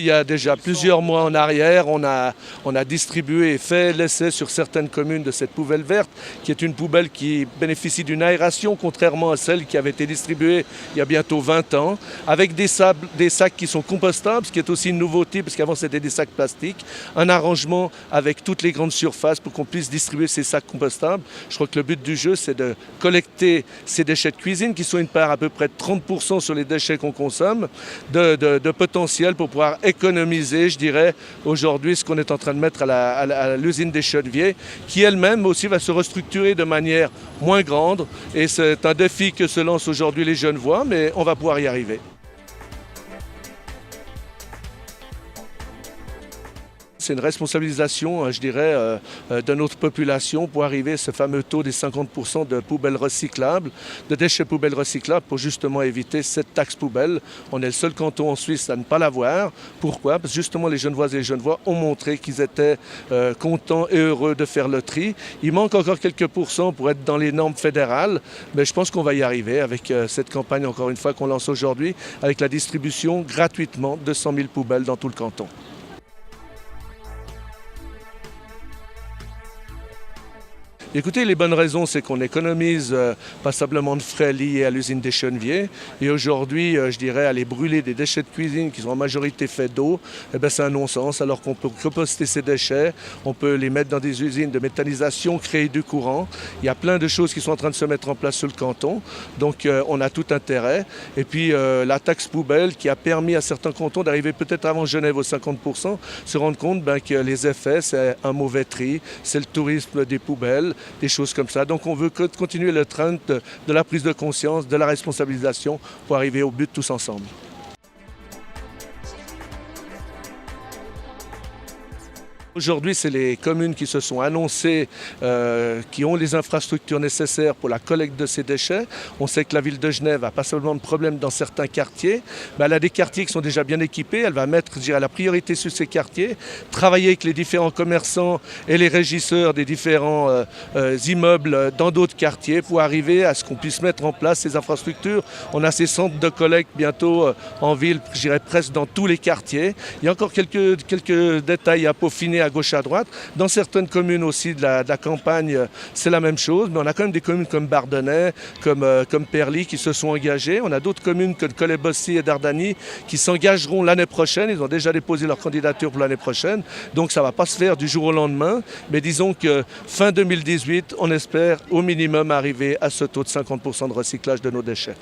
Il y a déjà plusieurs mois en arrière, on a distribué et fait l'essai sur certaines communes de cette poubelle verte, qui est une poubelle qui bénéficie d'une aération, contrairement à celle qui avait été distribuée il y a bientôt 20 ans, avec des sacs qui sont compostables, ce qui est aussi une nouveauté, parce qu'avant c'était des sacs plastiques, un arrangement avec toutes les grandes surfaces pour qu'on puisse distribuer ces sacs compostables. Je crois que le but du jeu, c'est de collecter ces déchets de cuisine, qui sont une part à peu près de 30% sur les déchets qu'on consomme, de potentiel pour pouvoir économiser, je dirais, aujourd'hui ce qu'on est en train de mettre à l'usine des Cheneviers, qui elle-même aussi va se restructurer de manière moins grande. Et c'est un défi que se lancent aujourd'hui les Genevois, mais on va pouvoir y arriver. C'est une responsabilisation, je dirais, de notre population pour arriver à ce fameux taux des 50% de poubelles recyclables, de déchets poubelles recyclables, pour justement éviter cette taxe poubelle. On est le seul canton en Suisse à ne pas l'avoir. Pourquoi? Parce que justement les Genevoises et les Genevois ont montré qu'ils étaient contents et heureux de faire le tri. Il manque encore quelques pourcents pour être dans les normes fédérales, mais je pense qu'on va y arriver avec cette campagne, encore une fois, qu'on lance aujourd'hui, avec la distribution gratuitement de 100 000 poubelles dans tout le canton. Écoutez, les bonnes raisons, c'est qu'on économise passablement de frais liés à l'usine des Cheneviers. Et aujourd'hui, je dirais, aller brûler des déchets de cuisine qui sont en majorité faits d'eau, c'est un non-sens. Alors qu'on peut composter ces déchets, on peut les mettre dans des usines de méthanisation, créer du courant. Il y a plein de choses qui sont en train de se mettre en place sur le canton. Donc on a tout intérêt. Et puis la taxe poubelle qui a permis à certains cantons d'arriver peut-être avant Genève aux 50%, se rendre compte que les effets, c'est un mauvais tri, c'est le tourisme des poubelles, des choses comme ça. Donc on veut continuer le trend de la prise de conscience, de la responsabilisation pour arriver au but tous ensemble. Aujourd'hui, c'est les communes qui se sont annoncées, qui ont les infrastructures nécessaires pour la collecte de ces déchets. On sait que la ville de Genève n'a pas seulement de problème dans certains quartiers, mais elle a des quartiers qui sont déjà bien équipés. Elle va mettre, je dirais, la priorité sur ces quartiers, travailler avec les différents commerçants et les régisseurs des différents immeubles dans d'autres quartiers pour arriver à ce qu'on puisse mettre en place ces infrastructures. On a ces centres de collecte bientôt en ville, je dirais presque dans tous les quartiers. Il y a encore quelques détails à peaufiner à gauche à droite. Dans certaines communes aussi de la campagne, c'est la même chose, mais on a quand même des communes comme Bardonnay, comme Perly qui se sont engagées. On a d'autres communes comme Collet-Bossy et Dardany qui s'engageront l'année prochaine. Ils ont déjà déposé leur candidature pour l'année prochaine. Donc ça ne va pas se faire du jour au lendemain, mais disons que fin 2018, on espère au minimum arriver à ce taux de 50% de recyclage de nos déchets.